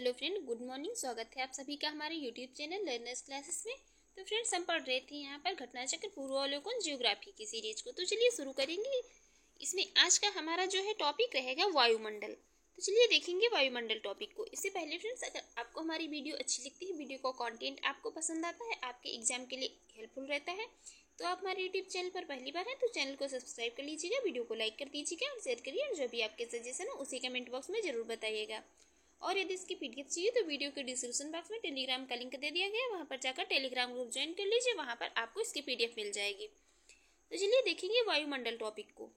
Hello friend, good morning. स्वागत है आप सभी का हमारे यूट्यूब चैनल लर्नर्स क्लासेस में। तो फ्रेंड्स, हम पढ़ रहे थे यहाँ पर घटना चक्र पूर्वावलोकन ज्योग्राफी की सीरीज को। तो चलिए शुरू करेंगे। इसमें आज का हमारा जो है टॉपिक रहेगा वायुमंडल। तो चलिए देखेंगे वायुमंडल टॉपिक को। इससे पहले फ्रेंड्स, अगर आपको हमारी वीडियो अच्छी लगती है, वीडियो का कंटेंट आपको पसंद आता है, आपके एग्जाम के लिए हेल्पफुल रहता है, तो आप हमारे यूट्यूब चैनल पर पहली बार हैं तो चैनल को सब्सक्राइब कर लीजिएगा, वीडियो को लाइक कर दीजिएगा और शेयर करिए। और जो भी आपके सजेशन हो उसी कमेंट बॉक्स में जरूर बताइएगा। और यदि इसकी पीडीएफ चाहिए तो वीडियो के डिस्क्रिप्शन बॉक्स में टेलीग्राम का लिंक दे दिया गया है, वहाँ पर जाकर टेलीग्राम ग्रुप ज्वाइन कर लीजिए, वहाँ पर आपको इसकी पीडीएफ मिल जाएगी। तो चलिए देखेंगे वायुमंडल टॉपिक को।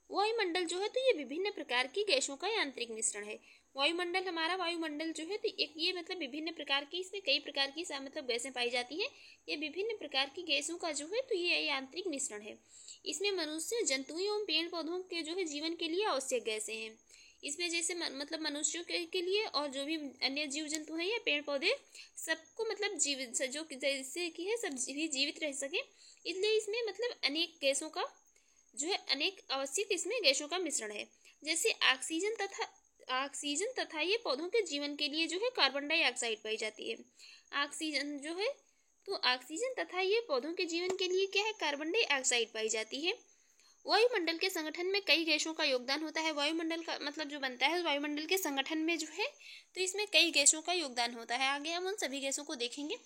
वायुमंडल जो है तो ये विभिन्न प्रकार की गैसों का यांत्रिक मिश्रण है। वायुमंडल वायुमंडल जो है तो एक ये मतलब विभिन्न प्रकार की, इसमें कई प्रकार की मतलब गैसें पाई जाती हैं। ये विभिन्न प्रकार की गैसों का जो है तो ये यांत्रिक मिश्रण है। इसमें मनुष्य, जंतुओं एवं पेड़ पौधों के जो है जीवन के लिए आवश्यक गैसें हैं। इसमें जैसे मतलब मनुष्यों के लिए और जो भी अन्य जीव जंतु हैं या पेड़ पौधे, सबको मतलब जीवित, जो जैसे कि है सब भी जीवित रह सके, इसलिए इसमें मतलब अनेक गैसों का जो है अनेक आवश्यक इसमें गैसों का मिश्रण है। जैसे ऑक्सीजन तथा ये पौधों के जीवन के लिए जो है कार्बन डाइऑक्साइड पाई जाती है। ऑक्सीजन जो है तो ऑक्सीजन तथा ये पौधों के जीवन के लिए क्या है, कार्बन डाइऑक्साइड पाई जाती है। वायुमंडल के संगठन में कई गैसों का योगदान होता है। वायुमंडल का मतलब जो बनता है वायुमंडल के संगठन में जो है तो इसमें कई गैसों का योगदान होता है। आगे हम उन सभी गैसों को देखेंगे,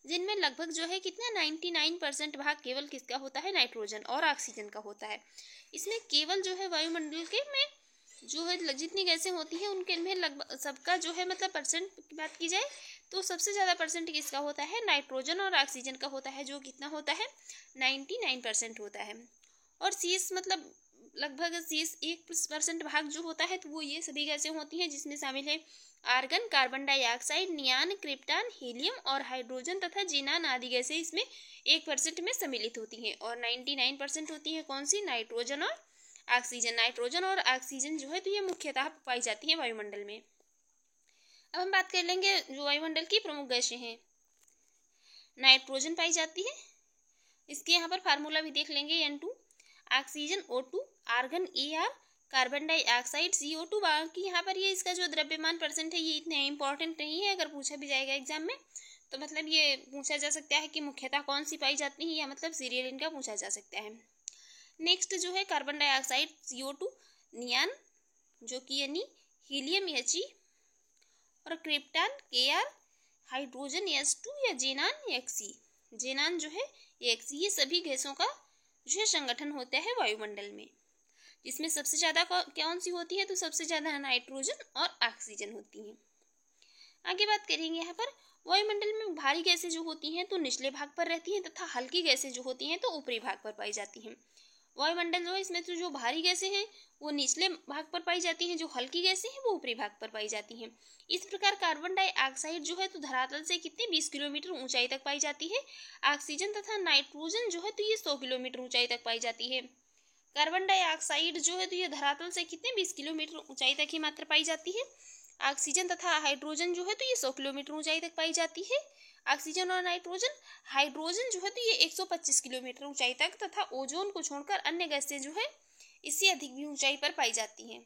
जिनमें लगभग जो है कितना 99% भाग केवल किसका होता है, नाइट्रोजन और ऑक्सीजन का होता है। इसमें केवल जो है वायुमंडल के में जो है जितनी गैसें होती हैं उनके में लगभग सबका जो है मतलब परसेंट की बात की जाए तो सबसे ज़्यादा परसेंट किसका होता है, नाइट्रोजन और ऑक्सीजन का होता है, जो कितना होता है 99% होता है। और शेष मतलब लगभग शेष 1% भाग जो होता है तो वो ये सभी गैसें होती हैं, जिसमें शामिल है argon, carbon dioxide, neon, krypton, helium और हाइड्रोजन तथा जीनान आदि गैसें इसमें 1% में सम्मिलित होती हैं। और 99% होती है कौन सी, नाइट्रोजन और ऑक्सीजन। नाइट्रोजन और ऑक्सीजन जो है तो ये मुख्यतः पाई जाती है वायुमंडल में। अब हम बात कर लेंगे जो वायुमंडल की प्रमुख गैसें हैं। नाइट्रोजन पाई जाती है, इसके यहाँ पर फार्मूला भी देख लेंगे, N2, oxygen O2, argon AR, carbon dioxide CO2। बाकी यहाँ पर ये इसका जो द्रव्यमान परसेंट है ये इतने इंपॉर्टेंट नहीं है, अगर पूछा भी जाएगा एग्जाम में तो मतलब ये पूछा जा सकता है कि मुख्यतः कौन सी पाई जाती है, या मतलब सीरियल इनका पूछा जा सकता है। नेक्स्ट जो है कार्बन डाइऑक्साइड CO2, नियान जो कि यानी हीलियम He और क्रिप्टॉन Kr, हाइड्रोजन S2 या जेनान Xe। जेनान जो है Xe, ये सभी गैसों का जो है संगठन होता है वायुमंडल में, जिसमें सबसे ज़्यादा कौन सी होती है, तो सबसे ज़्यादा नाइट्रोजन और ऑक्सीजन होती हैं। आगे बात करेंगे यहाँ पर वायुमंडल में भारी गैसें जो होती हैं तो निचले भाग पर रहती हैं तथा हल्की गैसें जो होती हैं तो ऊपरी भाग पर पाई जाती हैं। वायुमंडल जो है इसमें तो जो भारी गैसें हैं वो निचले भाग पर पाई जाती हैं, जो हल्की गैसें हैं वो ऊपरी भाग पर पाई जाती हैं। इस प्रकार कार्बन डाइऑक्साइड जो है तो धरातल से कितने 20 किलोमीटर ऊंचाई तक पाई जाती है। ऑक्सीजन तथा नाइट्रोजन जो है तो ये 100 किलोमीटर ऊंचाई तक पाई जाती है। कार्बन डाइऑक्साइड जो है तो ये धरातल से कितने 20 किलोमीटर ऊंचाई तक ही मात्र पाई जाती है। ऑक्सीजन तथा हाइड्रोजन जो है तो ये 100 किलोमीटर ऊंचाई तक पाई जाती है। ऑक्सीजन और हाइड्रोजन जो है तो ये 125 किलोमीटर ऊंचाई तक तथा ओजोन को छोड़कर अन्य गैसें जो है इससे अधिक भी ऊंचाई पर पाई जाती हैं।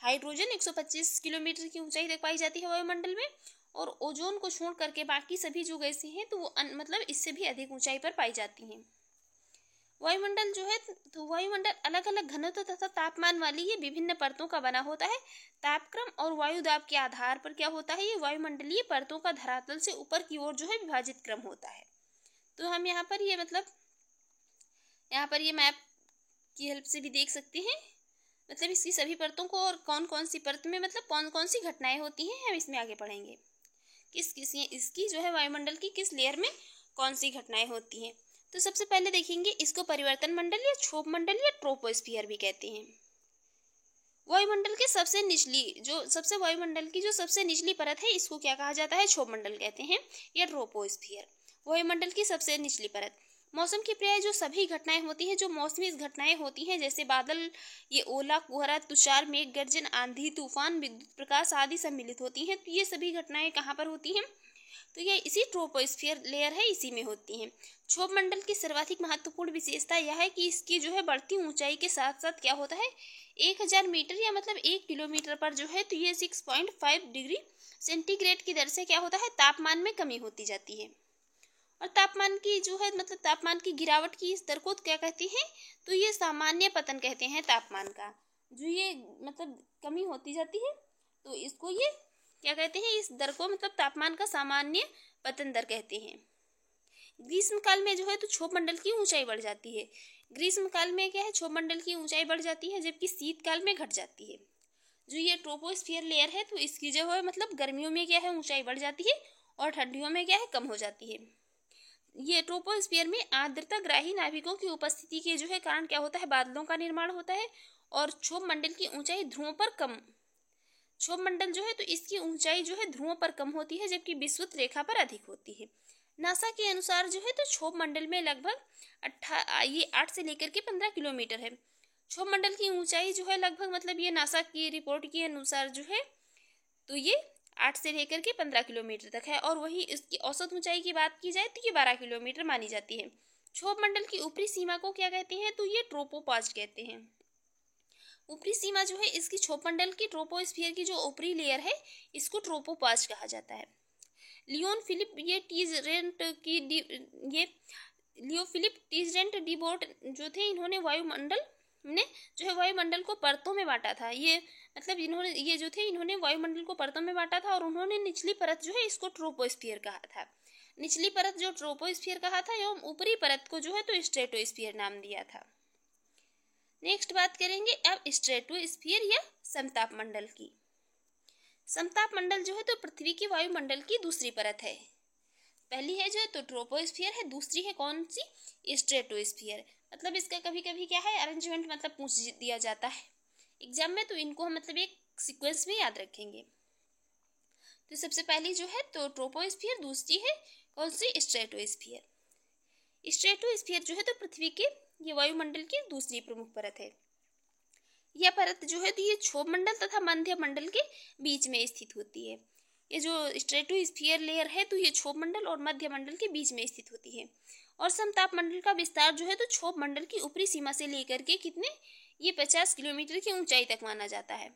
हाइड्रोजन 125 किलोमीटर की ऊंचाई तक पाई जाती है वायुमंडल में, और ओजोन को छोड़ करके बाकी सभी जो गैसें हैं तो वो मतलब इससे भी अधिक ऊंचाई पर पाई जाती हैं। वायुमंडल जो है तो वायुमंडल अलग अलग घनत्व तथा तापमान वाली ये विभिन्न परतों का बना होता है। तापक्रम और वायु दाब के आधार पर क्या होता है, ये वायुमंडलीय परतों का धरातल से ऊपर की ओर जो है विभाजित क्रम होता है। तो हम यहाँ पर ये मतलब यहाँ पर ये मैप की हेल्प से भी देख सकते हैं, मतलब इसकी सभी परतों को और कौन कौन सी परत में मतलब कौन कौन सी घटनाएं होती हैं, हम इसमें आगे पढ़ेंगे। इसकी जो है वायुमंडल की किस लेयर में कौन सी घटनाएं होती हैं। तो सबसे पहले देखेंगे इसको परिवर्तन मंडल या क्षोभ मंडल या ट्रोपोस्फियर भी कहते हैं। वायुमंडल के वायुमंडल की जो सबसे निचली परत है इसको क्या कहा जाता है, क्षोभ मंडल कहते हैं या ट्रोपोस्फियर। वायुमंडल की सबसे निचली परत। मौसम की प्राय जो सभी घटनाएं होती हैं, जो मौसमी घटनाएं होती हैं, जैसे बादल, ये ओला, कोहरा, तुषार, मेघ गर्जन, आंधी, तूफान, विद्युत प्रकाश आदि सम्मिलित होती हैं। तो ये सभी घटनाएं कहाँ पर होती हैं, तो ये इसी ट्रोपोस्फियर लेयर है, इसी में होती हैं। क्षोभ मंडल की सर्वाधिक महत्वपूर्ण विशेषता यह है कि इसकी जो है बढ़ती ऊंचाई के साथ साथ क्या होता है, 1000 मीटर या मतलब 1 किलोमीटर पर जो है तो ये 6.5 डिग्री सेंटीग्रेड की दर से क्या होता है, तापमान में कमी होती जाती है। और तापमान की जो है मतलब तापमान की गिरावट की इस दर को क्या कहते हैं, तो ये सामान्य पतन कहते हैं तापमान का। जो ये मतलब कमी होती जाती है तो इसको ये क्या कहते हैं, इस दर को मतलब तापमान का सामान्य पतन दर कहते हैं। ग्रीष्म काल में जो है तो क्षोभ मंडल की ऊंचाई बढ़ जाती है। ग्रीष्म काल में क्या है, क्षोभ मंडल की ऊंचाई बढ़ जाती है, जबकि शीतकाल में घट जाती है। जो ये ट्रोपोस्फियर लेयर है तो इसकी जो है मतलब गर्मियों में क्या है ऊंचाई बढ़ जाती है और ठंडियों में क्या है कम हो जाती है। ये ट्रोपोस्फियर में आर्द्रता ग्राही नाभिकों की उपस्थिति के जो है कारण क्या होता है, बादलों का निर्माण होता है। और क्षोभ मंडल की ऊंचाई ध्रुवों पर कम, क्षोभ मंडल जो है तो इसकी ऊंचाई जो है ध्रुवों पर कम होती है, जबकि विषुवत रेखा पर अधिक होती है। नासा के अनुसार जो है तो क्षोभ मंडल में लगभग 8 से लेकर के 15 किलोमीटर है। क्षोभ मंडल की ऊंचाई जो है लगभग मतलब ये नासा की रिपोर्ट के अनुसार जो है तो ये 8 से लेकर के 15 किलोमीटर तक है। और वही इसकी औसत ऊंचाई की बात की जाए तो ये 12 किलोमीटर मानी जाती है। क्षोभ मंडल की ऊपरी सीमा को क्या कहते हैं, तो ये ट्रोपोपॉज कहते हैं। ऊपरी सीमा जो है इसकी क्षोभ मंडल की ट्रोपोस्फियर की जो ऊपरी लेयर है इसको ट्रोपोपॉज कहा जाता है। लियो फिलिप टीजरेंट डीबोर्ट जो थे, इन्होंने वायुमंडल ने जो है वायुमंडल को परतों में बांटा था। ये मतलब इन्होंने वायुमंडल को परतों में बांटा था और उन्होंने निचली परत जो है इसको ट्रोपोस्फियर कहा था। निचली परत जो ट्रोपोस्फियर कहा था एवं ऊपरी परत को जो है तो स्ट्रेटोस्फियर नाम दिया था। नेक्स्ट बात करेंगे अब स्ट्रेटोस्फियर या समताप मंडल की। समताप मंडल जो है तो पृथ्वी की वायुमंडल की दूसरी परत है। पहली है जो है तो ट्रोपोस्फियर है, दूसरी है कौन सी, स्ट्रेटोस्फियर। मतलब इसका कभी कभी क्या है अरेंजमेंट मतलब पूछ दिया जाता है एग्जाम में, तो इनको हम मतलब एक सीक्वेंस में याद रखेंगे। तो सबसे पहली जो है तो ट्रोपोस्फियर, दूसरी है कौन सी, स्ट्रेटोस्फियर। स्ट्रेटोस्फियर जो है तो पृथ्वी के ये वायुमंडल की दूसरी प्रमुख परत है। यह परत जो है तो ये क्षोभ मंडल तथा मध्य मंडल के बीच में स्थित होती है। ये जो स्ट्रेटोस्फियर लेयर है तो ये क्षोभ मंडल और मध्य मंडल के बीच में स्थित होती है। और समताप मंडल का विस्तार जो है तो क्षोभ मंडल की ऊपरी सीमा से लेकर के ये 50 किलोमीटर की ऊंचाई तक माना जाता है।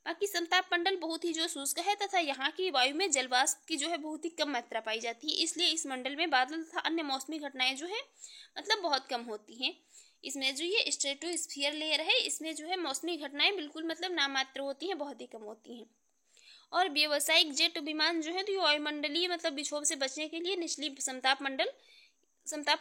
बाकी समताप मंडल बहुत ही जो शुष्क है तथा यहाँ की वायु में जलवाष्प की जो है बहुत ही कम मात्रा पाई जाती है, इसलिए इस मंडल में बादल तथा अन्य मौसमी घटनाएं जो है मतलब बहुत कम होती हैं। इसमें जो ये स्ट्रेटोस्फियर लेयर है इसमें जो है मौसमी घटनाएं बिल्कुल मतलब नामात्र होती हैं, बहुत ही कम होती हैं। और व्यावसायिक जेट विमान जो है तो ये वायुमंडलीय मतलब विक्षोभ से बचने के लिए निचली समताप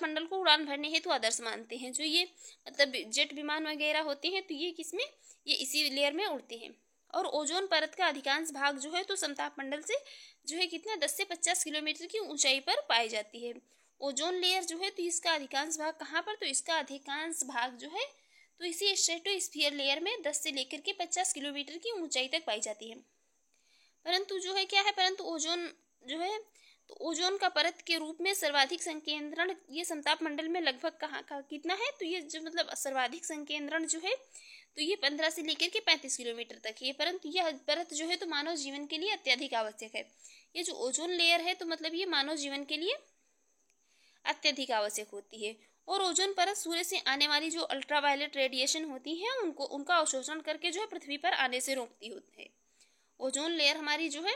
मंडल को उड़ान भरने हेतु आदर्श मानते हैं। जो ये मतलब जेट विमान वगैरह होते हैं तो ये किसमें, ये इसी लेयर में उड़ते हैं। और ओजोन परत का अधिकांश भाग जो है तो समताप मंडल से जो है कितना 10 से 50 किलोमीटर की ऊंचाई पर पाई जाती है। ओजोन लेयर जो है तो इसका अधिकांश भाग कहाँ पर, तो इसका अधिकांश भाग जो है तो इसी स्ट्रेटोस्फियर लेयर में 10 से लेकर के 50 किलोमीटर की ऊंचाई तक पाई जाती है। परंतु जो है क्या है, परंतु ओजोन जो है तो ओजोन का परत के रूप में सर्वाधिक संकेंद्रण ये समताप मंडल में लगभग कहाँ का कितना है, तो ये जो मतलब सर्वाधिक संकेंद्रण जो है तो ये 15 से लेकर के 35 किलोमीटर तक है। परंतु यह परत जो है तो मानव जीवन के लिए अत्यधिक आवश्यक है। ये जो ओजोन लेयर है तो मतलब ये मानव जीवन के लिए अत्यधिक आवश्यक होती है। और ओजोन परत सूर्य से आने वाली जो अल्ट्रावायलेट रेडिएशन होती है उनका अवशोषण करके जो है पृथ्वी पर आने से रोकती होती है। ओजोन लेयर हमारी जो है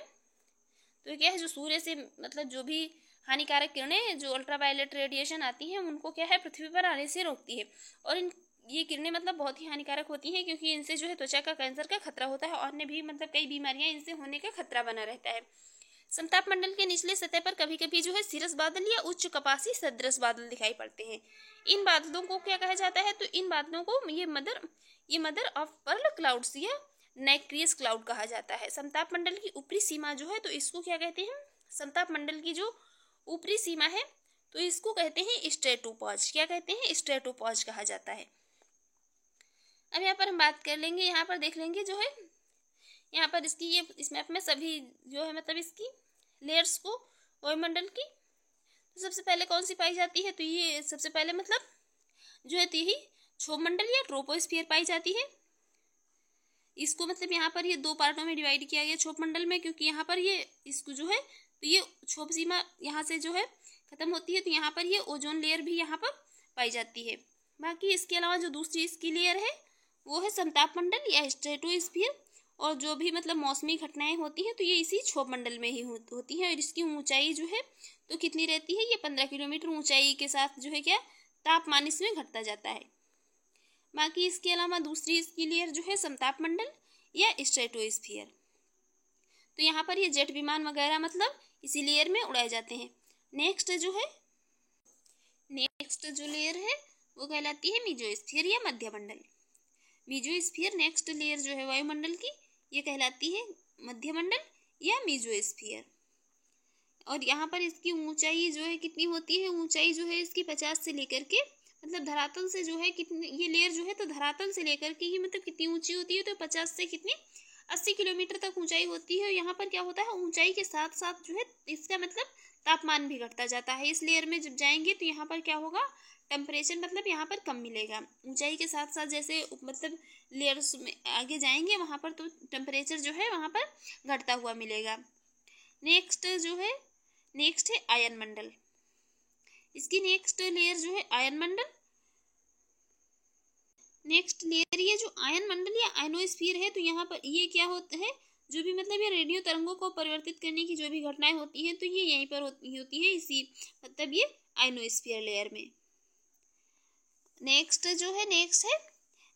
तो क्या है, जो सूर्य से मतलब जो भी हानिकारक किरणें जो अल्ट्रावायलेट रेडिएशन आती हैं उनको क्या है पृथ्वी पर आने से रोकती है। और ये किरणें मतलब बहुत ही हानिकारक होती हैं क्योंकि इनसे जो है त्वचा का कैंसर का खतरा होता है और अन्य भी मतलब कई बीमारियां इनसे होने का खतरा बना रहता है। समताप मंडल के निचले सतह पर कभी कभी जो है सिरस बादल या उच्च कपासी सदृश बादल दिखाई पड़ते हैं। इन बादलों को क्या कहा जाता है, तो इन बादलों को ये मदर ऑफ पर्ल क्लाउड्स या नैक्रियस क्लाउड कहा जाता है। समताप मंडल की ऊपरी सीमा जो है तो इसको क्या कहते हैं, समताप मंडल की जो ऊपरी सीमा है तो इसको कहते हैं स्ट्रेटोपॉज। क्या कहते हैं, स्ट्रेटोपॉज कहा जाता है। अब यहाँ पर हम बात कर लेंगे, यहाँ पर देख लेंगे जो है यहाँ पर इसकी ये इस मैप में सभी जो है मतलब इसकी लेयर्स को वायुमंडल की तो सबसे पहले कौन सी पाई जाती है, तो ये सबसे पहले मतलब जो है यही क्षोभ मंडल या ट्रोपोस्फियर पाई जाती है। इसको मतलब यहाँ पर ये दो पार्टों में डिवाइड किया गया क्षोभ मंडल में, क्योंकि यहाँ पर ये इसको जो है तो ये क्षोभ सीमा यहाँ से जो है खत्म होती है, तो यहाँ पर ये ओजोन लेयर भी यहाँ पर पाई जाती है। बाकी इसके अलावा जो दूसरी इसकी लेयर है वो है समताप मंडल या स्ट्रेटोस्फीयर, और जो भी मतलब मौसमी घटनाएं होती हैं तो ये इसी क्षोभ मंडल में ही होती हैं। और इसकी ऊंचाई जो है तो कितनी रहती है, ये 15 किलोमीटर ऊंचाई के साथ जो है क्या तापमान इसमें घटता जाता है। बाकी इसके अलावा दूसरी इसकी लेयर जो है समताप मंडल या स्ट्रेटोस्फीयर, तो यहाँ पर ये जेट विमान वगैरह मतलब इसी लेयर में उड़ाए जाते हैं। नेक्स्ट जो लेयर है वो कहलाती है मीजोस्फीयर या मध्य मंडल। मीजोस्फीयर नेक्स्ट लेयर जो है वायुमंडल की, ये कहलाती है मध्य मंडल या मीजोस्फीयर। और यहाँ पर इसकी ऊंचाई जो है कितनी होती है, ऊंचाई जो है इसकी 50 से लेकर के मतलब धरातल से जो है कितनी, ये लेयर जो है तो धरातल से लेकर के ही मतलब कितनी ऊंची होती है, तो 50 से कितनी 80 किलोमीटर तक ऊंचाई होती है। यहाँ पर क्या होता है, ऊंचाई के साथ साथ जो है इसका मतलब तापमान भी घटता जाता है। इस लेयर में जब जाएंगे तो यहाँ पर क्या होगा, टेम्परेचर मतलब यहाँ पर कम मिलेगा। ऊंचाई के साथ साथ जैसे मतलब लेयर्स में आगे जाएंगे वहाँ पर तो टेम्परेचर जो है वहाँ पर घटता हुआ मिलेगा। नेक्स्ट है आयन मंडल। इसकी नेक्स्ट लेयर जो है आयन मंडल। नेक्स्ट लेयर ये जो आयन मंडल या आयनोस्फीयर है, तो यहाँ पर ये क्या होता है, जो भी मतलब ये रेडियो तरंगों को परिवर्तित करने की जो भी घटनाएं होती हैं तो ये यहीं पर होती है इसी मतलब ये आयनोस्फीयर लेयर में। नेक्स्ट है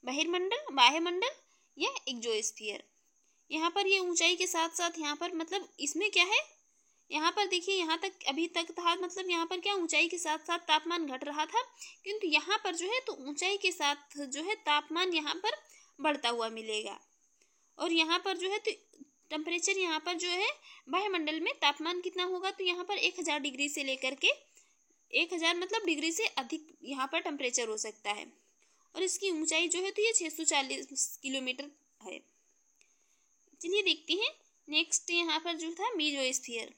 बहिर्मंडल, बाह्यमंडल या एक्सोस्फीयर। यहाँ पर ये ऊंचाई के साथ साथ यहाँ पर मतलब इसमें क्या है, यहाँ पर देखिए यहाँ तक अभी तक था मतलब यहाँ पर क्या ऊंचाई के साथ साथ तापमान घट रहा था, किंतु यहाँ पर जो है तो ऊंचाई के साथ जो है तापमान यहाँ पर बढ़ता हुआ मिलेगा। और यहाँ पर जो है तो टेम्परेचर यहाँ पर जो है वायुमंडल में तापमान कितना होगा, तो यहाँ पर 1000 डिग्री से लेकर के 1000 मतलब डिग्री से अधिक यहाँ पर टेम्परेचर हो सकता है। और इसकी ऊंचाई जो है तो ये 640 किलोमीटर है। चलिए देखते हैं नेक्स्ट यहाँ पर जो था मीजोस्फीयर।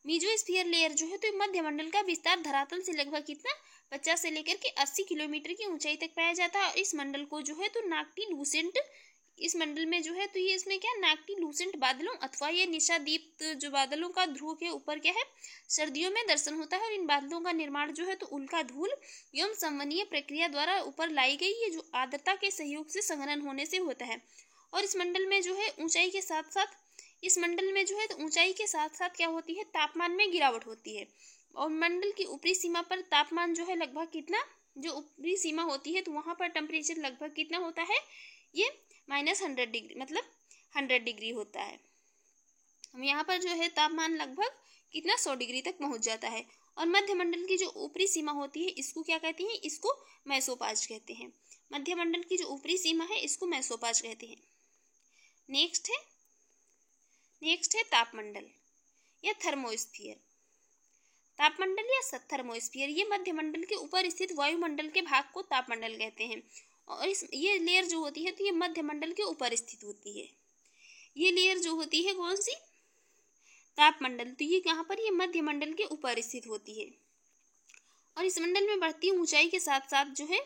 मीजोस्फीयर लेयर जो है तो मध्यमंडल का विस्तार धरातल से लगभग कितना 50 से लेकर के 80 किलोमीटर की ऊंचाई तक पाया जाता है। और इस मंडल को जो है तो नाक्टी लूसेंट, इस मंडल में जो है तो ये इसमें क्या नाक्टी लूसेंट बादलों अथवा ये निशादीप्त जो बादलों का ध्रुव के ऊपर क्या है सर्दियों में दर्शन होता है। और इन बादलों का निर्माण जो है तो उल्का धूल एवं संवहनीय प्रक्रिया द्वारा ऊपर लाई गई ये जो आर्द्रता के सहयोग से संघनन होने से होता है। और इस मंडल में जो है ऊंचाई के साथ साथ इस मंडल में जो है तो ऊंचाई के साथ साथ क्या होती है, तापमान में गिरावट होती है। और मंडल की ऊपरी सीमा पर तापमान जो है लगभग कितना, जो ऊपरी सीमा होती है तो वहां पर टेम्परेचर लगभग कितना होता है, ये -100 डिग्री मतलब 100 डिग्री होता है। हम यहाँ पर जो है तापमान लगभग कितना 100 डिग्री तक पहुंच जाता है। और मध्यमंडल की जो ऊपरी सीमा होती है इसको क्या कहते हैं, इसको मेसोपाज कहते हैं। मध्यमंडल की जो ऊपरी सीमा है इसको मेसोपाज कहते हैं। नेक्स्ट है तापमंडल या थर्मोस्फीयर। तापमंडल या थर्मोस्फीयर ये मध्यमंडल के ऊपर स्थित वायुमंडल के भाग को तापमंडल कहते हैं। और ये लेयर जो होती है तो ये मध्यमंडल के ऊपर स्थित होती है। ये लेयर जो होती है कौन सी, तापमंडल, तो ये यहाँ पर ये मध्यमंडल के ऊपर स्थित होती है। और इस मंडल में बढ़ती ऊंचाई के साथ साथ जो है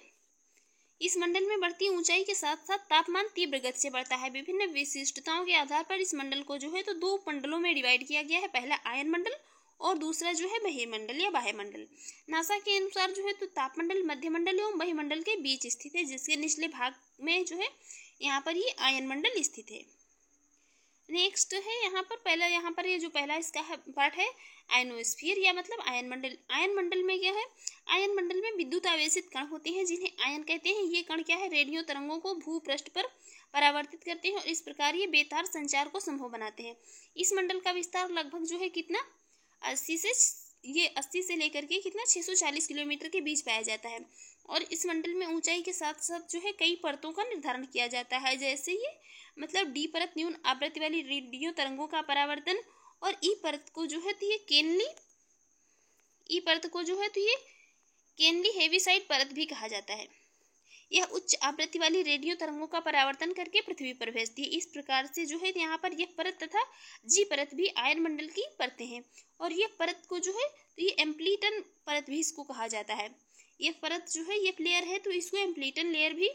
तापमान तीव्र गति से बढ़ता है। विभिन्न विशिष्टताओं के आधार पर इस मंडल को जो है तो 2 मंडलों में डिवाइड किया गया है। पहला आयन मंडल और दूसरा जो है बहिर्मंडल या बाह्यमंडल। नासा के अनुसार जो है तो तापमंडल मध्यमंडल एवं बहिर्मंडल के बीच स्थित है, जिसके निचले भाग में जो है यहाँ पर ये आयन मंडल स्थित है। नेक्स्ट है यहाँ पर ये जो पहला इसका पार्ट है आयनोस्फीयर या मतलब आयन मंडल। आयन मंडल में क्या है, आयन मंडल में विद्युत आवेशित कण होते हैं जिन्हें आयन कहते हैं। ये कण क्या है, रेडियो तरंगों को भूपृष्ठ पर परावर्तित करते हैं और इस प्रकार ये बेतार संचार को संभव बनाते हैं। इस मंडल का विस्तार लगभग जो है कितना 80 से लेकर के कितना 640 किलोमीटर के बीच पाया जाता है। और इस मंडल में ऊंचाई के साथ साथ जो है कई परतों का निर्धारण किया जाता है, जैसे ये मतलब डी परत न्यून आवृत्ति वाली रेडियो तरंगों का परावर्तन, और ई परत को जो है तो ये केनली हेविसाइड परत भी कहा जाता है। यह उच्च आवृत्ति वाली रेडियो तरंगों का परावर्तन करके पृथ्वी पर भेजती है। इस प्रकार से जो है यहाँ पर यह परत तथा जी परत भी आयन मंडल की परतें हैं। और यह परत को जो है तो ये एम्प्लीटन परत भी इसको कहा जाता है। यह परत जो है ये लेयर है तो इसको एम्प्लीटन लेयर भी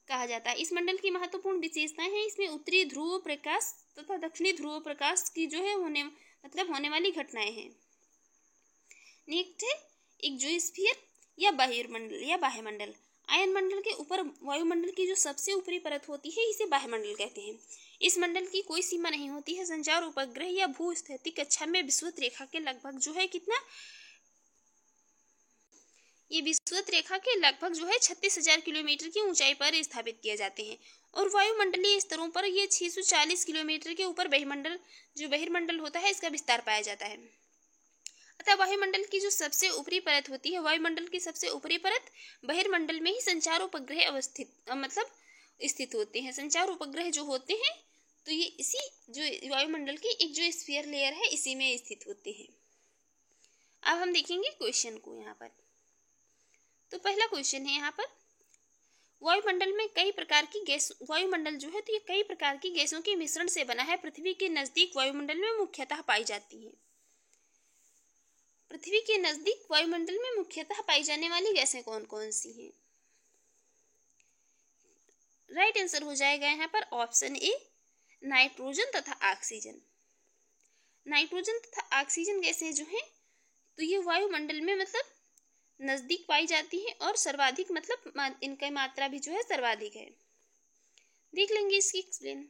कहा जाता है। इस मंडल की महत्वपूर्ण विशेषताएं हैं, इसमें उत्तरी ध्रुव प्रकाश तथा दक्षिणी ध्रुव प्रकाश की जो है होने वाली घटनाएं हैं। नेक्स्ट है एक्सोस्फीयर या बहिर्मंडल या बाह्यमंडल। आयन मंडल के ऊपर वायुमंडल की जो सबसे ऊपरी परत होती है इसे बाह्यमंडल कहते हैं। इस मंडल की कोई सीमा नहीं होती है। संचार उपग्रह या भूस्थैतिक कक्षा में विषुवत रेखा के लगभग जो है कितना, ये विषुवत रेखा के लगभग जो है 36,000 किलोमीटर की ऊंचाई पर स्थापित किए जाते हैं और वायुमंडलीय स्तरों पर ये 640 किलोमीटर के ऊपर बहिर्मंडल होता है इसका विस्तार पाया जाता है। अतः वायुमंडल की जो सबसे ऊपरी परत होती है, वायुमंडल की सबसे ऊपरी परत बहिर्मंडल में ही संचार उपग्रह स्थित होते हैं। संचार उपग्रह जो होते हैं तो ये इसी जो वायुमंडल की एक जो स्फीयर लेयर है इसी में स्थित होते हैं। अब हम देखेंगे क्वेश्चन को यहाँ पर। तो पहला क्वेश्चन है यहाँ पर, वायुमंडल में कई प्रकार की गैस, वायुमंडल जो है तो ये कई प्रकार की गैसों के मिश्रण से बना है। पृथ्वी के नजदीक वायुमंडल में मुख्यतः पाई जाती है। पृथ्वी के नजदीक वायुमंडल में मुख्यतः पाई जाने वाली गैसें कौन कौन सी हैं? राइट आंसर हो जाएगा यहाँ पर ऑप्शन ए, नाइट्रोजन तथा ऑक्सीजन। नाइट्रोजन तथा ऑक्सीजन गैसें जो हैं तो ये वायुमंडल में मतलब नजदीक पाई जाती है और सर्वाधिक मतलब इनका मात्रा भी जो है सर्वाधिक है। देख लेंगे इसकी एक्सप्लेन।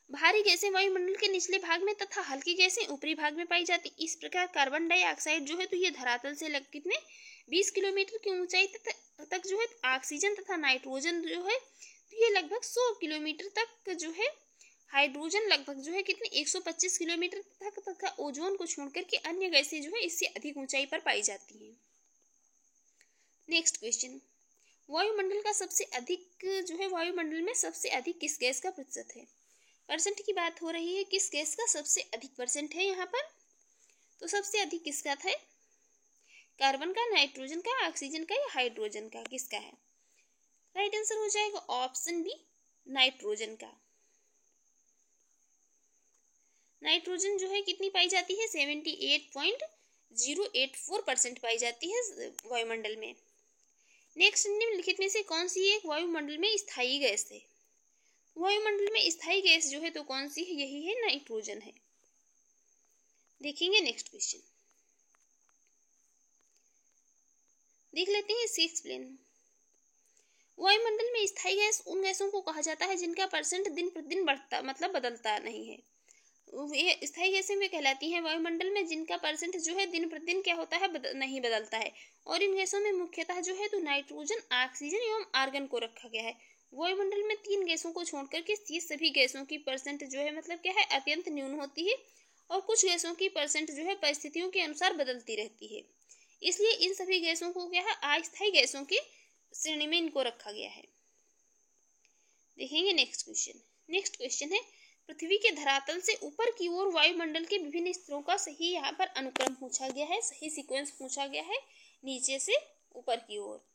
भारी गैसें वायुमंडल के निचले भाग में तथा हल्की गैसें ऊपरी भाग में पाई जाती। इस प्रकार कार्बन डाइऑक्साइड जो है तो ये धरातल से कितने 20 किलोमीटर की ऊंचाई तक जो है, ऑक्सीजन तथा नाइट्रोजन जो है तो ये लगभग 100 किलोमीटर तक जो है, हाइड्रोजन लगभग जो है कितने 125 किलोमीटर तक तथा ओजोन को छोड़कर के अन्य गैसें जो है इससे अधिक ऊंचाई पर पाई जाती हैं। नेक्स्ट क्वेश्चन, वायुमंडल का सबसे अधिक जो है, वायुमंडल में सबसे अधिक किस गैस का प्रतिशत है? परसेंट की बात हो रही है, किस गैस का सबसे अधिक परसेंट है यहाँ पर? तो सबसे अधिक किसका था? कार्बन का, नाइट्रोजन का, ऑक्सीजन का या हाइड्रोजन का, किसका है? राइट आंसर हो जाएगा ऑप्शन बी, नाइट्रोजन का। नाइट्रोजन जो है कितनी पाई जाती है? 78.084% पाई जाती है वायुमंडल में। नेक्स्ट, निम्नलिखित में से कौन सी एक वायुमंडल में स्थायी गैस है? वायुमंडल में स्थायी गैस जो है तो कौन सी है? यही है, नाइट्रोजन है। देखेंगे नेक्स्ट क्वेश्चन, देख लेते हैं इसकी एक्सप्लेन। वायुमंडल में स्थायी गैस उन गैसों को कहा जाता है जिनका परसेंट दिन प्रतिदिन बढ़ता मतलब बदलता नहीं है। ये स्थायी गैसें में कहलाती हैं वायुमंडल में जिनका परसेंट जो है दिन प्रतिदिन क्या होता है, नहीं बदलता है। और इन गैसों में मुख्यतः जो है तो नाइट्रोजन, ऑक्सीजन एवं आर्गन को रखा गया है। वायुमंडल में 3 गैसों को छोड़कर के शेष सभी गैसों की परसेंट जो है मतलब क्या है, अत्यंत न्यून होती है और कुछ गैसों की परसेंट जो है परिस्थितियों के अनुसार बदलती रहती है। इसलिए इन सभी गैसों को क्या है, अस्थायी गैसों की श्रेणी में इनको रखा गया है। देखेंगे नेक्स्ट क्वेश्चन। नेक्स्ट क्वेश्चन है, पृथ्वी के धरातल से ऊपर की ओर वायुमंडल के विभिन्न स्तरों का सही यहाँ पर अनुक्रम पूछा गया है, सही सीक्वेंस पूछा गया है नीचे से ऊपर की ओर।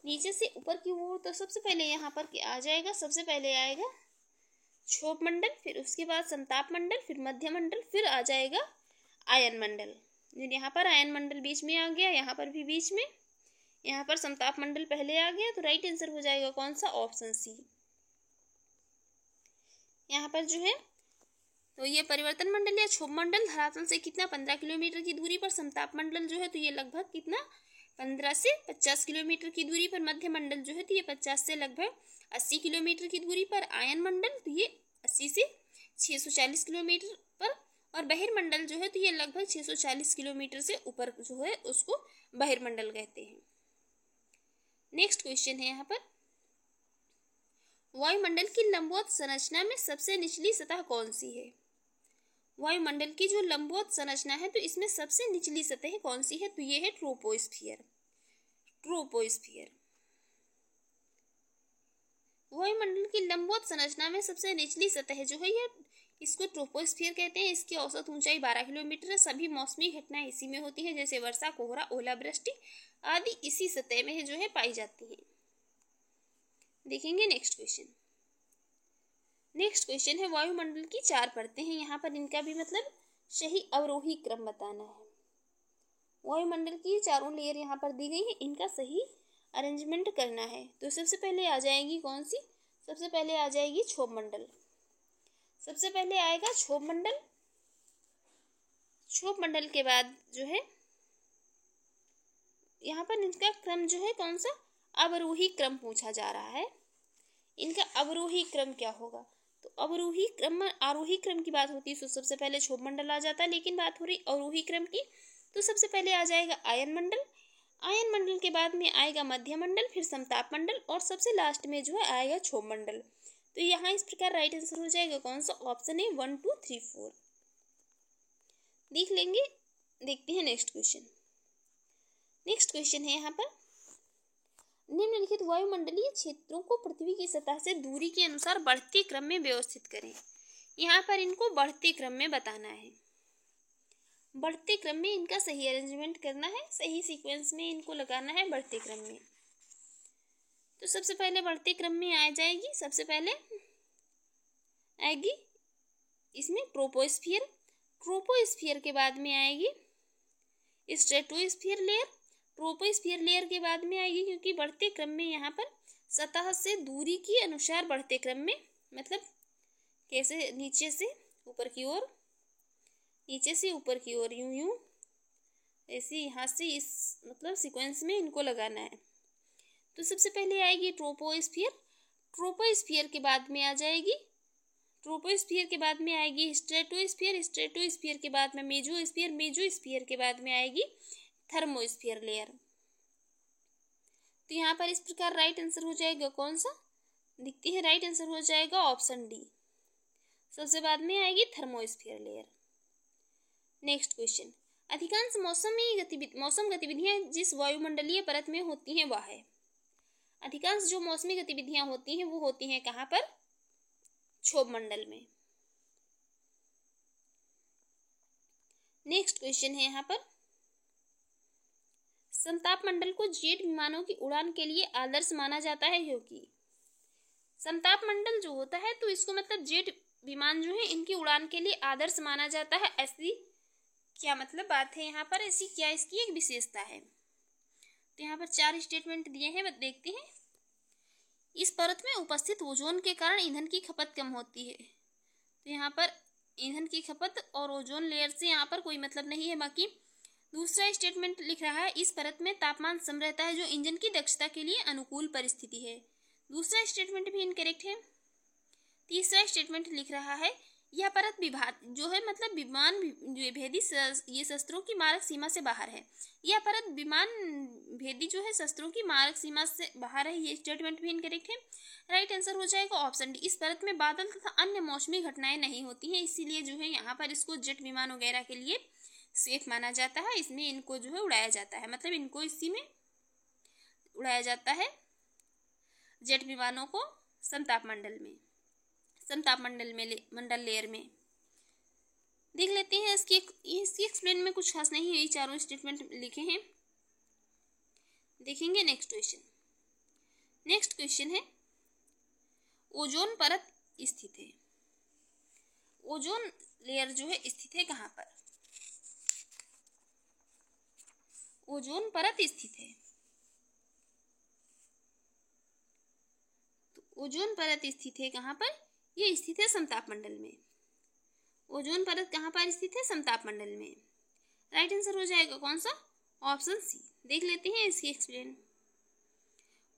नीचे से ऊपर की ओर तो सबसे पहले यहाँ पर क्या आ जाएगा? सबसे पहले आएगा क्षोभ मंडल, फिर उसके बाद संताप मंडल, फिर मध्य मंडल, फिर आ जाएगा आयन मंडल। यहाँ पर आयन मंडल बीच में आ गया, यहाँ पर भी बीच में, यहाँ पर संताप मंडल पहले आ गया। तो राइट आंसर हो जाएगा कौन सा? Option C. यहाँ पर जो है तो ये परिवर्तन मंडल या क्षोभ मंडल धरातल से कितना 15 किलोमीटर की दूरी पर, समताप मंडल जो है तो ये लगभग कितना 15 से 50 किलोमीटर की दूरी पर, मध्य मंडल जो है तो ये 50 से लगभग 80 किलोमीटर की दूरी पर, आयन मंडल तो ये 80 से 640 किलोमीटर पर, और बहिर्मंडल जो है तो ये लगभग 640 किलोमीटर से ऊपर जो है उसको बहिर्मंडल कहते हैं। नेक्स्ट क्वेश्चन है यहाँ पर, वायुमंडल की लंबवत संरचना में सबसे निचली सतह कौन सी है? वायुमंडल की जो लंबवत संरचना है तो इसमें सबसे निचली सतह कौन सी है? तो ये है ट्रोपोस्फियर। ट्रोपोस्फियर वायुमंडल की लंबवत संरचना में सबसे निचली सतह जो है ये इसको ट्रोपोस्फियर कहते हैं। इसकी औसत ऊंचाई 12 किलोमीटर है। सभी मौसमी घटनाएं इसी में होती हैं, जैसे वर्षा, कोहरा, ओलावृष्टि आदि इसी सतह में जो है पाई जाती है। देखेंगे नेक्स्ट क्वेश्चन। नेक्स्ट क्वेश्चन है, वायुमंडल की 4 परतें हैं। यहाँ पर इनका भी मतलब सही अवरोही क्रम बताना है। वायुमंडल की चारों लेयर यहाँ पर दी गई है, इनका सही अरेंजमेंट करना है तो सबसे पहले आ जाएगी कौन सी, सबसे पहले आ जाएगी क्षोभ मंडल। सबसे पहले आएगा क्षोभ मंडल। क्षोभ मंडल के बाद जो है यहाँ पर इनका क्रम जो है कौन सा, अवरोही क्रम पूछा जा रहा है। इनका अवरोही क्रम क्या होगा, तो अवरोही क्रम में आरोही क्रम की बात होती है तो सबसे पहले क्षोभ मंडल आ जाता है, लेकिन बात हो रही अवरोही क्रम की तो सबसे पहले आ जाएगा आयन मंडल। आयन मंडल के बाद में आएगा मध्य मंडल, फिर समताप मंडल और सबसे लास्ट में जो है आएगा क्षोभ मंडल। तो यहाँ इस प्रकार राइट आंसर हो जाएगा कौन सा, ऑप्शन ए 1 2 3 4 देख लेंगे। देखते हैं नेक्स्ट क्वेश्चन। नेक्स्ट क्वेश्चन है यहाँ पर, निम्नलिखित वायुमंडलीय क्षेत्रों को पृथ्वी की सतह से दूरी के अनुसार बढ़ते क्रम में व्यवस्थित करें। यहाँ पर इनको बढ़ते क्रम में बताना है, बढ़ते क्रम में इनका सही अरेंजमेंट करना है, सही सीक्वेंस में इनको लगाना है बढ़ते क्रम में। तो सबसे पहले बढ़ते क्रम में आ जाएगी, सबसे पहले आएगी इसमें ट्रोपोस्फियर। ट्रोपोस्फियर के बाद में आएगी स्ट्रेटोस्फियर लेयर। ट्रोपोस्फियर लेयर के बाद में आएगी, क्योंकि बढ़ते क्रम में यहाँ पर सतह से दूरी के अनुसार बढ़ते क्रम में, मतलब कैसे नीचे से ऊपर की ओर, नीचे से ऊपर की ओर, यूं यूं ऐसे यहाँ से इस मतलब सीक्वेंस में इनको लगाना है। तो सबसे पहले आएगी ट्रोपोस्फियर। ट्रोपोस्फियर के बाद में आ जाएगी, ट्रोपोस्फियर के बाद में आएगी स्ट्रेटोस्फियर। स्ट्रेटोस्फियर के बाद में मेसोस्फियर। मेसोस्फियर के बाद में आएगी थर्मोस्फियर लेयर। तो यहाँ पर इस प्रकार राइट आंसर हो जाएगा कौन सा, दिखती है राइट आंसर हो जाएगा ऑप्शन डी, सबसे बाद में आएगी थर्मोस्फियर लेयर। नेक्स्ट क्वेश्चन, अधिकांश मौसम गतिविधियां जिस वायुमंडलीय परत में होती हैं वह है। अधिकांश जो मौसमी गतिविधियां होती हैं वो होती हैं कहाँ पर, क्षोभ मंडल में। नेक्स्ट क्वेश्चन है यहाँ पर, समताप मंडल को जेट विमानों की उड़ान के लिए आदर्श माना जाता है, क्योंकि समताप मंडल जो होता है तो इसको मतलब जेट विमान जो है इनकी उड़ान के लिए आदर्श माना जाता है। ऐसी क्या मतलब बात है यहाँ पर, ऐसी क्या इसकी एक विशेषता है। तो यहाँ पर 4 स्टेटमेंट दिए हैं, बस देखते हैं। इस परत में उपस्थित ओजोन के कारण ईंधन की खपत कम होती है। तो यहाँ पर ईंधन की खपत और ओजोन लेयर से यहाँ पर कोई मतलब नहीं है। बाकी दूसरा स्टेटमेंट लिख रहा है, इस परत में तापमान सम रहता है जो इंजन की दक्षता के लिए अनुकूल परिस्थिति है। दूसरा स्टेटमेंट भी इनकरेक्ट है। तीसरा स्टेटमेंट लिख रहा है, यह परत विभाग जो है मतलब विमान भेदी ये शस्त्रों की मारक सीमा से बाहर है। यह परत विमान भेदी जो है शस्त्रों की मारक सीमा से बाहर है। ये स्टेटमेंट भी इनकरेक्ट है। राइट आंसर हो जाएगा ऑप्शन डी, इस परत में बादल तथा अन्य मौसमी घटनाएं नहीं होती हैं, इसीलिए जो है यहाँ पर इसको जेट विमान वगैरह के लिए सेफ माना जाता है। इसमें इनको जो है उड़ाया जाता है, मतलब इनको इसी में उड़ाया जाता है जेट विमानों को समताप मंडल में, समताप मंडल लेयर में। देख लेते हैं इसकी एक्सप्लेन में कुछ खास नहीं है, चारों स्टेटमेंट लिखे हैं, देखेंगे नेक्स्ट क्वेश्चन। नेक्स्ट क्वेश्चन है, ओजोन परत स्थित है। ओजोन लेयर जो है स्थित है कहाँ पर, ओजोन परत स्थित है। तो ओजोन परत स्थित है कहाँ पर, ये स्थित है समताप मंडल में। ओजोन परत कहाँ पर स्थित है, समताप मंडल में। राइट आंसर हो जाएगा कौन सा, ऑप्शन सी। देख लेते हैं इसकी एक्सप्लेन।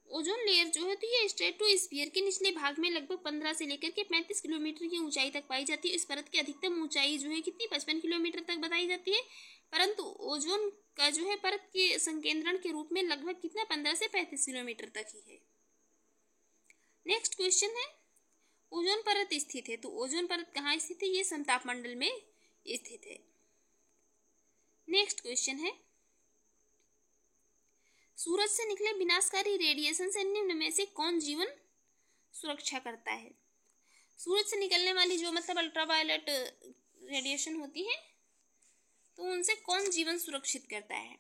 ओजोन लेयर जो है तो ये स्ट्रेटोस्फीयर के निचले भाग में लगभग 15 से लेकर के 35 किलोमीटर की ऊंचाई तक पाई जाती है। इस परत की अधिकतम ऊंचाई जो है कितनी, 55 किलोमीटर तक बताई जाती है, परंतु ओजोन का जो है परत के संकेंद्रण के रूप में लगभग कितना, 15 से 35 किलोमीटर तक ही है। नेक्स्ट क्वेश्चन है, ओजोन परत स्थित है, तो ओजोन परत कहाँ स्थित है, ये समताप मंडल में स्थित है। नेक्स्ट क्वेश्चन है, सूरज से निकले विनाशकारी रेडिएशन से निम्न में से कौन जीवन सुरक्षा करता है। सूरज से निकलने वाली जो मतलब अल्ट्रावायलेट रेडिएशन होती है तो उनसे कौन जीवन सुरक्षित करता है।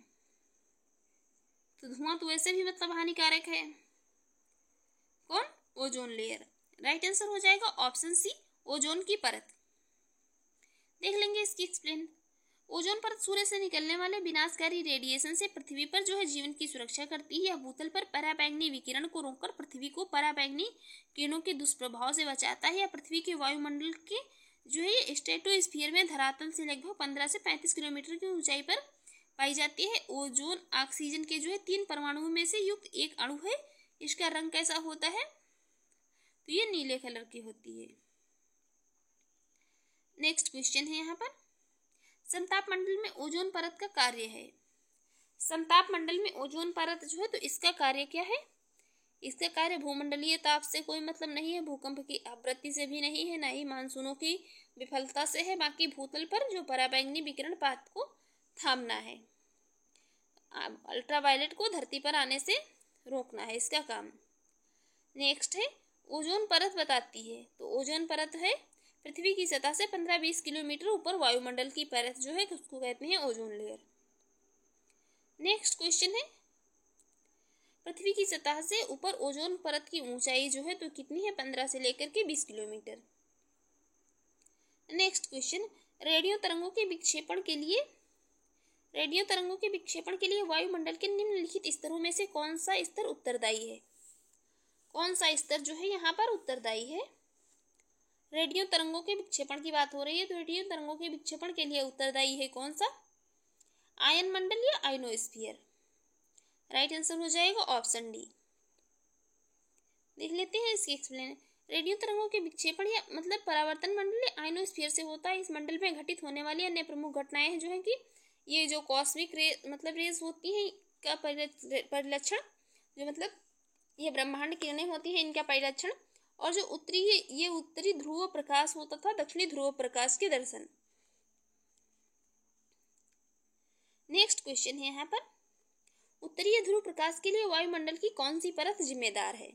तो धुआं तो वैसे भी मतलब हानिकारक है, कौन, ओजोन लेयर। राइट आंसर हो जाएगा ऑप्शन सी, ओजोन की परत। देख लेंगे इसकी एक्सप्लेन। ओजोन परत सूर्य से निकलने वाले विनाशकारी रेडिएशन से पृथ्वी पर जो है जीवन की सुरक्षा करती है। यह भूतल पर पराबैंगनी विकिरण को रोककर पृथ्वी को पराबैंगनी किरणों के दुष्प्रभाव से बचाता है। यह पृथ्वी के वायुमंडल के जो है ये स्ट्रेटोस्फीयर में धरातल से लगभग 15 से 35 किलोमीटर की ऊंचाई पर पाई जाती है। ओजोन ऑक्सीजन के जो है 3 परमाणुओं में से युक्त एक अणु है। इसका रंग कैसा होता है? तो ये नीले कलर की होती है। नेक्स्ट क्वेश्चन है यहाँ पर, समताप मंडल में ओजोन परत का कार्य है। समताप मंडल में ओजोन परत जो है तो इसका कार्य क्या है? इसका कार्य भूमंडलीय ताप से कोई मतलब नहीं है, भूकंप की आवृत्ति से भी नहीं है, ना ही मानसूनों की विफलता से है। बाकी भूतल पर जो पराबैंगनी विकिरण पात को थामना है, अल्ट्रावायलेट को धरती पर आने से रोकना है इसका काम। नेक्स्ट है ओजोन परत बताती है। तो ओजोन परत है पृथ्वी की सतह से 15-20 किलोमीटर ऊपर वायुमंडल की परत जो है उसको कहते हैं ओजोन लेयर। नेक्स्ट क्वेश्चन है, पृथ्वी की सतह से ऊपर ओजोन परत की ऊंचाई जो है तो कितनी है? 15 से लेकर के 20 किलोमीटर। नेक्स्ट क्वेश्चन, रेडियो तरंगों के विक्षेपण के लिए वायुमंडल के निम्नलिखित स्तरों में से कौन सा स्तर उत्तरदायी है? कौन सा स्तर जो है यहाँ पर उत्तरदायी है? रेडियो तरंगों के विक्षेपण की बात हो रही है, तो रेडियो तरंगों के विक्षेपण के लिए उत्तरदायी है कौन सा? आयन मंडल या आयनोस्फीयर। राइट आंसर हो जाएगा ऑप्शन डी। देख लेते हैं इसकी एक्सप्लेन। रेडियो तरंगों के विक्षेपण या मतलब परावर्तन मंडल आयनोस्फीयर से होता है। इस मंडल में घटित होने वाली अन्य प्रमुख घटनाएं हैं जो है कि ये जो कॉस्मिक रे मतलब रेज होती हैं का परिलक्षण, जो मतलब ये ब्रह्मांड किरणें होती हैं इनका परिलक्षण, और जो उत्तरी ध्रुव प्रकाश होता था, दक्षिणी ध्रुव प्रकाश के दर्शन। नेक्स्ट क्वेश्चन है यहाँ पर, उत्तरीय ध्रुव प्रकाश के लिए वायुमंडल की कौन सी परत जिम्मेदार है?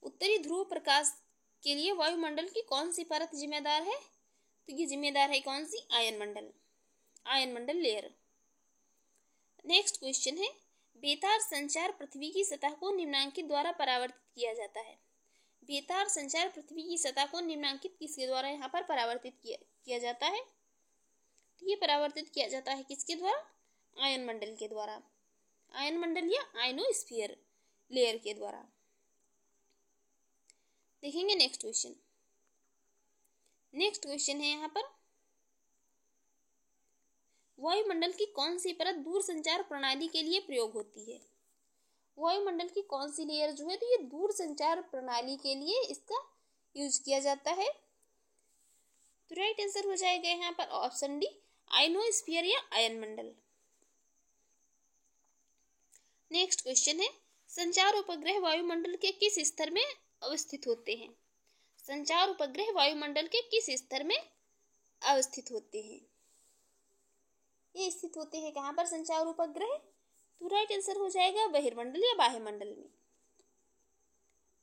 उत्तरी ध्रुव प्रकाश के लिए वायुमंडल की कौन सी परत जिम्मेदार है? तो ये जिम्मेदार है कौन सी? आयन मंडल लेयर। नेक्स्ट क्वेश्चन है, बेतार संचार पृथ्वी की सतह को निम्नांकित द्वारा परावर्तित किया जाता है। बेतार संचार पृथ्वी की सतह को निम्नांकित किसके द्वारा यहाँ पर परावर्तित किया जाता है? तो ये परावर्तित किया जाता है किसके द्वारा? आयन मंडल के द्वारा, आयन मंडल या आयनोस्फीयर लेयर के द्वारा। देखेंगे नेक्स्ट क्वेश्चन। नेक्स्ट क्वेश्चन है यहाँ पर, वायुमंडल की कौन सी परत दूर संचार प्रणाली के लिए प्रयोग होती है? वायुमंडल की कौन सी लेयर जो है तो ये दूर संचार प्रणाली के लिए इसका यूज किया जाता है। तो राइट आंसर हो जाएगा यहाँ पर ऑप्शन डी, आयनोस्फीयर या आयन मंडल। नेक्स्ट क्वेश्चन है, संचार उपग्रह वायुमंडल के किस स्तर में अवस्थित होते हैं? संचार उपग्रह वायुमंडल के किस स्तर में अवस्थित होते हैं? ये स्थित होते हैं कहाँ पर संचार उपग्रह? तो राइट आंसर हो जाएगा बहिर्मंडल या बाह्यमंडल में।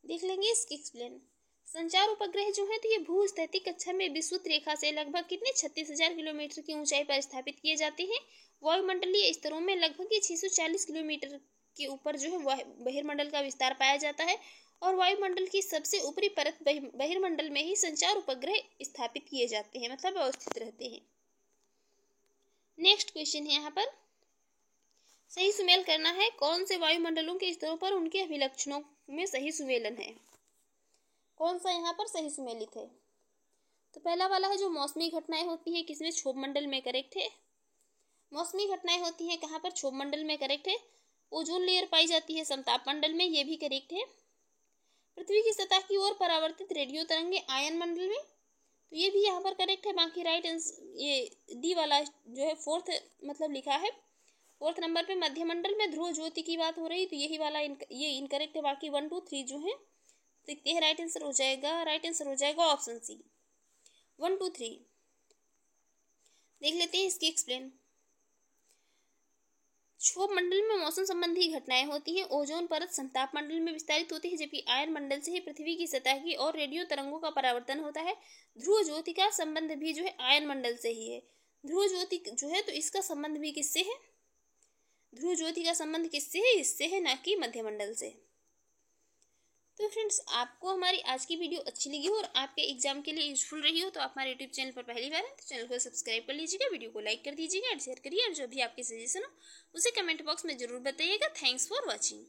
देख लेंगे इसकी एक्सप्लेन। संचार उपग्रह जो है तो ये भूस्थैतिक कक्षा में विषुवत रेखा से लगभग कितने 36,000 किलोमीटर की ऊंचाई पर स्थापित किए जाते हैं। वायुमंडलीय स्तरों में लगभग 640 किलोमीटर के ऊपर जो है बहिर्मंडल का विस्तार पाया जाता है, और वायुमंडल की सबसे ऊपरी परत बहिर्मंडल में ही संचार उपग्रह स्थापित किए जाते हैं, मतलब अवस्थित रहते हैं। नेक्स्ट क्वेश्चन है यहाँ पर, सही सुमेल करना है कौन से वायुमंडलों के स्तरों पर उनके अभिलक्षणों में सही सुमेलन है। कौन सा यहाँ पर सही सुमेलित है? तो पहला वाला है जो मौसमी घटनाएं होती है किसमें? क्षोभ मंडल में, करेक्ट है। मौसमी घटनाएं होती हैं कहाँ पर? क्षोभ मंडल में, करेक्ट है। ओजोन लेयर पाई जाती है समताप मंडल में, ये भी करेक्ट है। पृथ्वी की सतह की ओर परावर्तित रेडियो तरंगे आयन मंडल में, तो ये भी यहाँ पर करेक्ट है। बाकी राइट आंसर ये डी वाला जो है फोर्थ मतलब लिखा है, फोर्थ नंबर पे मध्यमंडल में ध्रुव ज्योति की बात हो रही, तो यही वाला ये इनकरेक्ट है। बाकी 1, 2, 3 जो है देखते हैं राइट आंसर हो जाएगा। राइट आंसर हो जाएगा ऑप्शन सी, 1, 2, 3। देख लेते हैं इसकी एक्सप्लेन। क्षोभ मंडल में मौसम संबंधी घटनाएं होती हैं। ओजोन परत समताप मंडल में विस्तारित होती है, जबकि आयन मंडल से ही पृथ्वी की सतह की और रेडियो तरंगों का परावर्तन होता है। ध्रुव ज्योति का संबंध भी जो है आयन मंडल से ही है। ध्रुव ज्योति जो है तो इसका संबंध भी किससे है? ध्रुव ज्योति का संबंध किससे है? इससे है, ना कि मध्यमंडल से। तो फ्रेंड्स, आपको हमारी आज की वीडियो अच्छी लगी हो और आपके एग्जाम के लिए यूजफुल रही हो तो आप हमारे यूट्यूब चैनल पर पहली बार हैं तो चैनल को सब्सक्राइब कर लीजिएगा, वीडियो को लाइक कर दीजिएगा और शेयर करिए, और जो भी आपके सजेशन हो उसे कमेंट बॉक्स में जरूर बताइएगा। Thanks for watching.